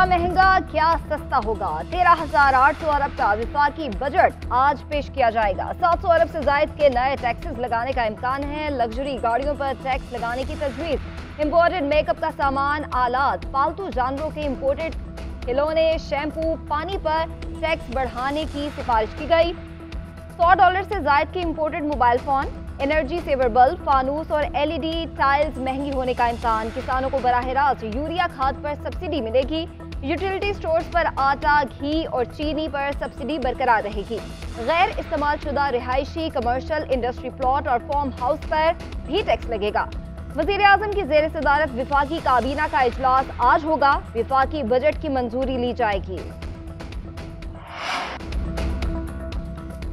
महंगा क्या सस्ता होगा। 13,800 अरब का वफाकी बजट आज पेश किया जाएगा। 700 अरब से जायद के नए टैक्सेस लगाने का इम्कान है। लग्जरी गाड़ियों पर टैक्स लगाने की तजवीज़। इम्पोर्टेड मेकअप का सामान, आलात, पालतू जानवरों के इम्पोर्टेड खिलौने, शैम्पू, पानी पर टैक्स बढ़ाने की सिफारिश की गई। $100 से जायद के imported mobile phone, energy saver bulb, फानूस और LED टाइल्स महंगी होने का इम्कान। किसानों को बराह रास्त यूरिया खाद पर सब्सिडी मिलेगी। यूटिलिटी स्टोर्स पर आटा, घी और चीनी पर सब्सिडी बरकरार रहेगी। गैर इस्तेमाल शुदा रिहायशी, कमर्शियल, इंडस्ट्री प्लॉट और फार्म हाउस पर भी टैक्स लगेगा। वज़ीर आज़म की ज़ेर सदारत विफाकी काबीना का इजलास आज होगा। विफाकी बजट की मंजूरी ली जाएगी।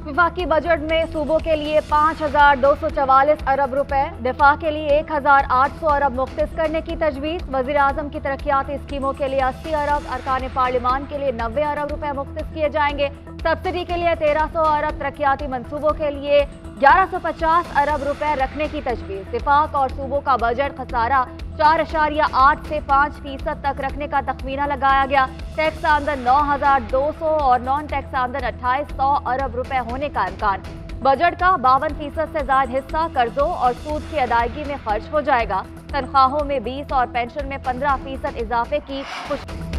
विफाकी बजट में सूबों के लिए 5,244 अरब रुपए, दिफा के लिए 1,800 अरब मुख्तस करने की तजवीज़। वज़ीर आज़म की तरक्याती स्कीमों के लिए 80 अरब, अरकान पार्लिमान के लिए 90 अरब रुपए मुख्तस किए जाएंगे। सब्सिडी के लिए 1,300 अरब, तरक्याती मनसूबों के लिए 1,150 अरब रुपए रखने की तजवीज़। विफाक और सूबों का बजट खसारा 4.8 से 5% तक रखने का तखमीना लगाया गया। टैक्स आमदन 9,200 और नॉन टैक्स आमदन 2,800 अरब रुपए होने का इम्कान। बजट का 52% से ज्यादा हिस्सा कर्जों और सूद की अदायगी में खर्च हो जाएगा। तनख्वाहों में 20 और पेंशन में 15% इजाफे की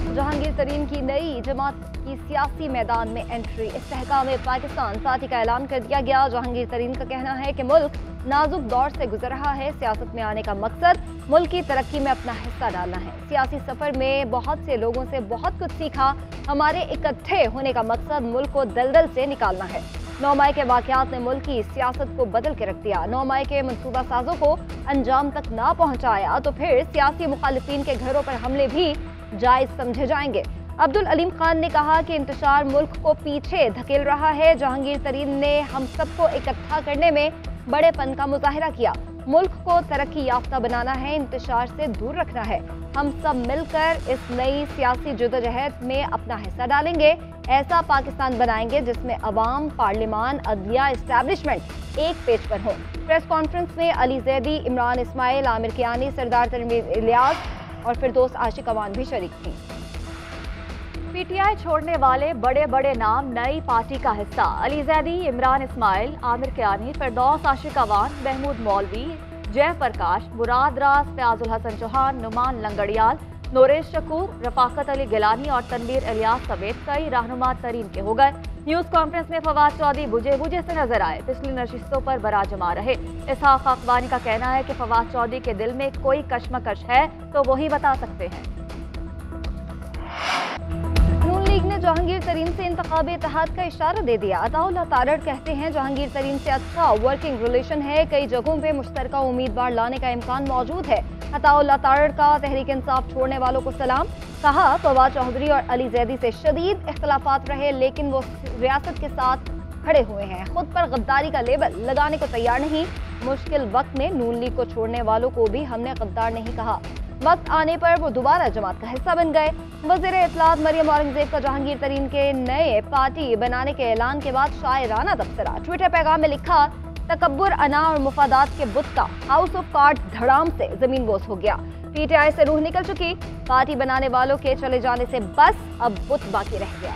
जहांगीर तरीन की नई जमात की सियासी मैदान में एंट्री। इस्तेहकाम पाकिस्तान पार्टी का ऐलान कर दिया गया। जहांगीर तरीन का कहना है कि मुल्क नाजुक दौर से गुजर रहा है। सियासत में आने का मकसद मुल्क की तरक्की में अपना हिस्सा डालना है। सियासी सफर में बहुत से लोगों से बहुत कुछ सीखा। हमारे इकट्ठे होने का मकसद मुल्क को दलदल से निकालना है। 9 मई के वाक़यात ने मुल्क की सियासत को बदल के रख दिया। 9 मई के मनसूबा साजों को अंजाम तक ना पहुँचाया तो फिर सियासी मुखालिफिन के घरों पर हमले भी जायज समझे जाएंगे। अब्दुल अलीम खान ने कहा कि इंतशार मुल्क को पीछे धकेल रहा है। जहांगीर तरीन ने हम सबको इकट्ठा करने में बड़ेपन का मुजाहिरा किया। मुल्क को तरक्की याफ्ता बनाना है, इंतशार से दूर रखना है। हम सब मिलकर इस नई सियासी जदोजहद में अपना हिस्सा डालेंगे। ऐसा पाकिस्तान बनाएंगे जिसमें अवाम, पार्लियामान, अदलिया, एस्टैब्लिशमेंट एक पेज पर हो। प्रेस कॉन्फ्रेंस में अली जैदी, इमरान इस्माइल, आमिर कियानी, सरदार तनवीर इलियास और फिरदौस आशिक अवान भी शरीक थी। PTI छोड़ने वाले बड़े बड़े नाम नई पार्टी का हिस्सा। अली जैदी, इमरान इस्माइल, आमिर कियानी, फिरदौस आशिक अवान, महमूद मौलवी, जय प्रकाश, मुराद राज, फयाजुल हसन चौहान, नुमान लंगड़ियाल, नोरेश शकूर, रफाकत अली गिलानी और तनवीर इलियास समेत कई रहनुमा तरीन के हो गए। न्यूज कॉन्फ्रेंस में फवाद चौधरी बुझे बुझे से नजर आए। पिछली नशिस्तों पर बराजमा रहे। इसहाक अकबानी का कहना है कि फवाद चौधरी के दिल में कोई कश्मकश है तो वही बता सकते हैं। नून लीग ने जहांगीर तरीन से इंतखाबी इत्तेहाद का इशारा दे दिया। अताउल्लाह तारड़ कहते हैं जहांगीर तरीन से अच्छा वर्किंग रिलेशन है। कई जगहों पे मुश्तरका उम्मीदवार लाने का इम्कान मौजूद है। अताउल्लाह तारड़ का तहरीक इंसाफ छोड़ने वालों को सलाम। कहा फवाद चौधरी और अली जैदी से शदीद इख्तलाफात रहे लेकिन वो रियासत के साथ खड़े हुए हैं। खुद पर गद्दारी का लेबल लगाने को तैयार नहीं। मुश्किल वक्त में नून लीग को छोड़ने वालों को भी हमने गद्दार नहीं कहा। वक्त आने पर वो दोबारा जमात का हिस्सा बन गए। वज़ीर इत्तलात मरियम औरंगज़ेब का जहांगीर तरीन के नए पार्टी बनाने के ऐलान के बाद शायराना तबसरा। ट्विटर पैगाम में लिखा, तकब्बुर, अना और मुफादात के बुत का हाउस ऑफ कार्ड धड़ाम से जमीन बोस हो गया। PTI से रूह निकल चुकी। पार्टी बनाने वालों के चले जाने से बस अब बुत बाकी रह गया।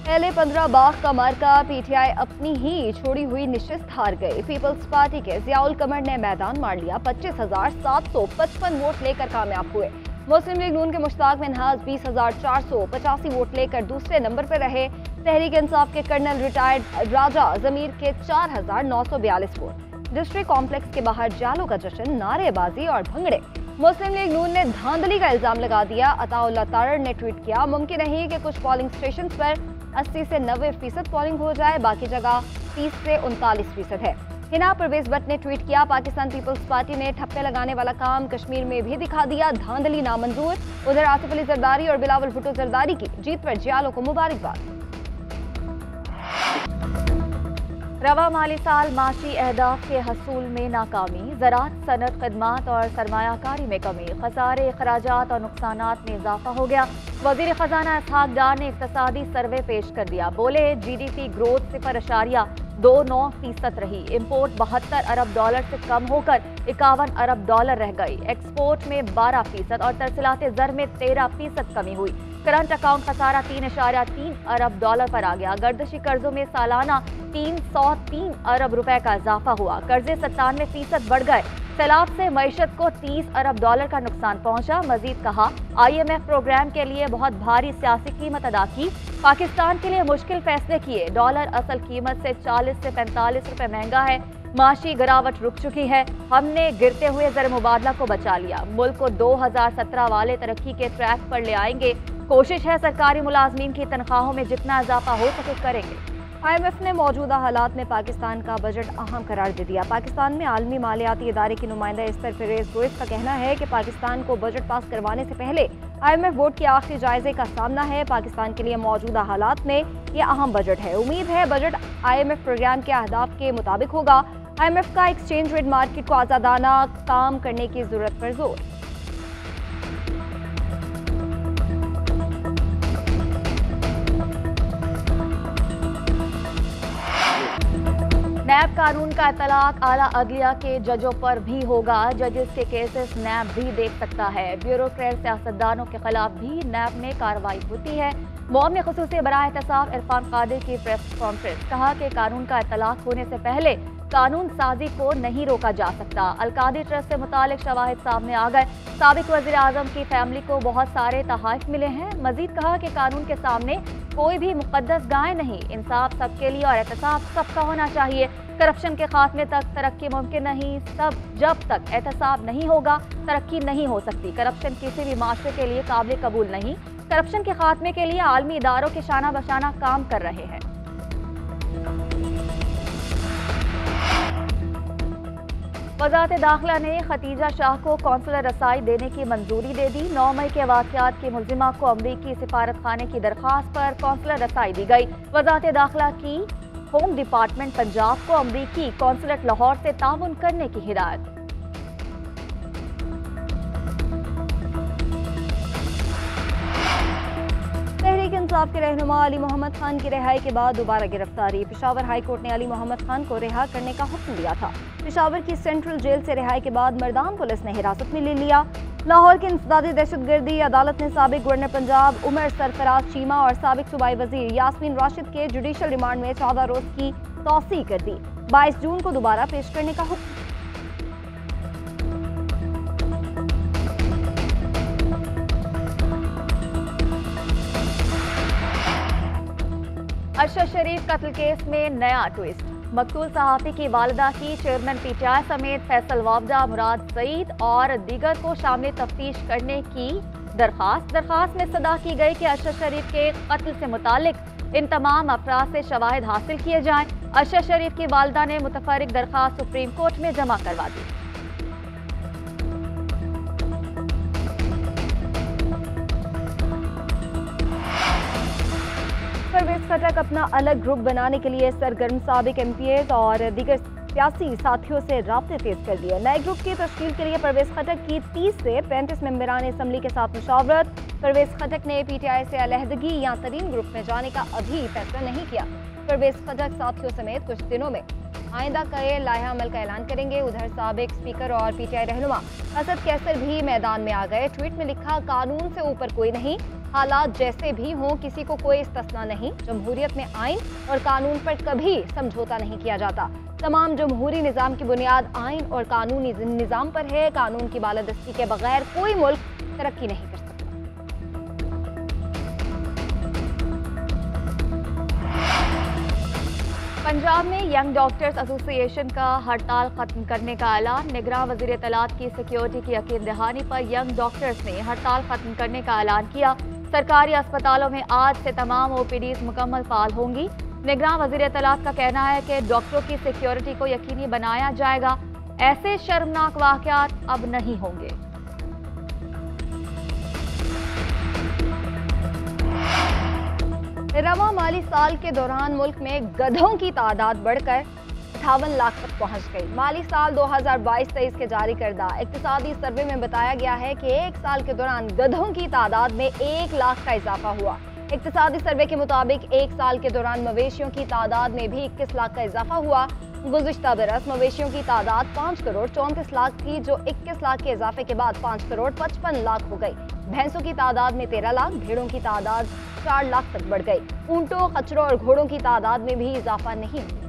पहले 15 बाग का मार्का। PTI अपनी ही छोड़ी हुई निशिस्त हार गई। पीपल्स पार्टी के जियाउल कमर ने मैदान मार लिया। 25,755 वोट लेकर कामयाब हुए। मुस्लिम लीग नून के मुश्ताक मिन्हाज 20,485 वोट लेकर दूसरे नंबर पर रहे। तहरीक इंसाफ के कर्नल रिटायर्ड राजा जमीर के 4,942 वोट। डिस्ट्रिक्ट कॉम्प्लेक्स के बाहर जालों का जश्न, नारेबाजी और भंगड़े। मुस्लिम लीग नून ने धांधली का इल्जाम लगा दिया। अताउल्लाह तारड़ ने ट्वीट किया, मुमकिन नहीं कि कुछ पोलिंग स्टेशन पर 80 से 90% पोलिंग हो जाए, बाकी जगह 30 से 39% है। हिना परवेज भट्ट ने ट्वीट किया, पाकिस्तान पीपल्स पार्टी ने ठप्पे लगाने वाला काम कश्मीर में भी दिखा दिया, धांधली नामंजूर। उधर आसिफ अली जरदारी और बिलावल भुट्टो जरदारी की जीत पर जियालों को मुबारकबाद। रवा माली साल माशी अहदाफ के हसूल में नाकामी, ज़राअत, सनत, खदमात और सरमायाकारी में कमी, खसारे, अखराजात और नुकसानात में इजाफा हो गया। वज़ीर ख़जाना इसहाक डार ने इक़्तिसादी सर्वे पेश कर दिया। बोले GDP ग्रोथ 0.0, $2.9% रही। इंपोर्ट $72 अरब से कम होकर $51 अरब रह गई। एक्सपोर्ट में 12% और तरसीलात ज़र में 13% कमी हुई। करंट अकाउंट खसारा $3.3 अरब पर आ गया। गर्दशी कर्जों में सालाना 303 अरब रुपए का इजाफा हुआ। कर्जे 97% बढ़ गए। सैलाब से मईशत को $30 अरब का नुकसान पहुंचा। मजीद कहा, IMF प्रोग्राम के लिए बहुत भारी सियासी कीमत अदा की। पाकिस्तान के लिए मुश्किल फैसले किए। डॉलर असल कीमत से 40 से 45 रुपए महंगा है। माशी गिरावट रुक चुकी है। हमने गिरते हुए ज़र मुबादला को बचा लिया। मुल्क को 2017 वाले तरक्की के ट्रैक पर ले आएंगे। कोशिश है सरकारी मुलाजमीन की तनख्वाहों में जितना इजाफा हो सके करेंगे। IMF ने मौजूदा हालात में पाकिस्तान का बजट अहम करार दे दिया। पाकिस्तान में आलमी मालियाती इदारे की नुमाइंदा एस्तर फेरेज रोइस का कहना है कि पाकिस्तान को बजट पास करवाने से पहले IMF बोर्ड के आखिरी जायजे का सामना है। पाकिस्तान के लिए मौजूदा हालात में यह अहम बजट है। उम्मीद है बजट IMF प्रोग्राम के अहदाफ के मुताबिक होगा। IMF का एक्सचेंज रेट मार्केट को आज़ादाना काम करने की जरूरत पर जोर। नैब कानून का इतलाक आला अदलिया के जजों पर भी होगा। जजेस के केसेस नैब भी देख सकता है। ब्यूरोक्रेट सियासतदानों के खिलाफ भी नैब में कार्रवाई होती है। मौम खुसूसी बराए एहतसाब इरफान कादिर की प्रेस कॉन्फ्रेंस, कहा कि कानून का इतलाक होने से पहले कानून साजी को नहीं रोका जा सकता। अलकादी ट्रस्ट से मुतालिक शवाहिद सामने आ गए। साबिक वज़ीर आज़म की फैमिली को बहुत सारे तहाइफ मिले हैं। मजीद कहा कि कानून के सामने कोई भी मुकद्दस गाय नहीं। इंसाफ सबके लिए और एहतसाब सबका होना चाहिए। करप्शन के खात्मे तक तरक्की मुमकिन नहीं। जब तक एहतसाब नहीं होगा तरक्की नहीं हो सकती। करप्शन किसी भी माशरे के लिए काबिल कबूल नहीं। करप्शन के खात्मे के लिए आलमी इदारों के शाना बशाना काम कर रहे हैं। वज़ारत दाखिला ने खतीजा शाह को कौंसलर रसाई देने की मंजूरी दे दी। 9 मई के वाक़यात की मुल्जिमा को अमरीकी सिफारत खाने की दरख्वास्त पर कौंसलर रसाई दी गई। वज़ारत दाखिला की होम डिपार्टमेंट पंजाब को अमरीकी कौंसलेट लाहौर से ताउन करने की हिदायत। तहरीक इंसाफ के रहनुमा अली मोहम्मद खान की रिहाई के बाद दोबारा गिरफ्तारी। पेशावर हाई कोर्ट ने अली मोहम्मद खान को रिहा करने का हुक्म दिया था। पेशावर की सेंट्रल जेल से रिहाई के बाद मर्दान पुलिस ने हिरासत में ले लिया। लाहौर की इंसदादी दहशतगर्दी अदालत ने साबिक गवर्नर पंजाब उमर सरफराज चीमा और साबिक सूबाई वजीर यास्मीन राशिद के जुडिशल रिमांड में 14 रोज की तौसी कर दी। 22 जून को दोबारा पेश करने का हुक्म। अरशद शरीफ कत्ल केस में नया ट्विस्ट। मकतूल सहाफ़ी की वालिदा की चेयरमैन PTI समेत फैसल वावदा, मुराद सईद और दीगर को शामिल तफ्तीश करने की दरखास्त में सदा की गई कि अरशद शरीफ के कत्ल से मुतालिक इन तमाम अफराद से शवाहिद हासिल किए जाएं। अरशद शरीफ की वालिदा ने मुतफर्रिक दरखास्त सुप्रीम कोर्ट में जमा करवा दी। परवेज खटक अपना अलग ग्रुप बनाने के लिए सरगर्म। साबिक MPs और दीगर सियासी साथियों से राब्ते तेज कर दिए। नए ग्रुप की तश्कील के लिए परवेज खटक की 30 से 35 मेंबरान असम्बली के साथ मुशावरत। परवेज खटक ने PTI से अलहदगी या तरीन ग्रुप में जाने का अभी फैसला नहीं किया। परवेज खटक साथियों समेत कुछ दिनों में आइंदा के लाया अमल का ऐलान करेंगे। उधर साबिक स्पीकर और PTI रहनुमा असद कैसर भी मैदान में आ गए। ट्वीट में लिखा, कानून से ऊपर कोई नहीं, हालात जैसे भी हों किसी को कोई इस्तिस्ना नहीं। जमहूरियत में आइन और कानून पर कभी समझौता नहीं किया जाता। तमाम जमहूरी निज़ाम की बुनियाद आइन और कानूनी निज़ाम पर है। कानून की बालादस्ती के बगैर कोई मुल्क तरक्की नहीं कर सकता। पंजाब में यंग डॉक्टर्स एसोसिएशन का हड़ताल खत्म करने का ऐलान। निगरान वज़ीर इत्तलात की सिक्योरिटी की यकीन दहानी पर यंग डॉक्टर्स ने हड़ताल खत्म करने का ऐलान किया। सरकारी अस्पतालों में आज से तमाम OPDs मुकम्मल फाल होंगी। निगरान वज़ीर इत्तलात का कहना है कि डॉक्टरों की सिक्योरिटी को यकीनी बनाया जाएगा। ऐसे शर्मनाक वाक़यात अब नहीं होंगे। रवा माली साल के दौरान मुल्क में गधों की तादाद बढ़कर 58 लाख तक पहुंच गई। माली साल 2022-23 के जारी करदा इक्तिसादी सर्वे में बताया गया है कि एक साल के दौरान गधों की तादाद में 1 लाख का इजाफा हुआ। इक्तिसादी सर्वे के मुताबिक एक साल के दौरान मवेशियों की तादाद में भी 21 लाख का इजाफा हुआ। गुज़िश्ता बरस मवेशियों की तादाद 5 करोड़ 34 लाख थी, जो 21 लाख के इजाफे के बाद 5 करोड़ 55 लाख हो गई। भैंसों की तादाद में 13 लाख, भेड़ों की तादाद 4 लाख तक बढ़ गई। ऊंटों, खच्चरों और घोड़ों की तादाद में भी इजाफा नहीं हुआ।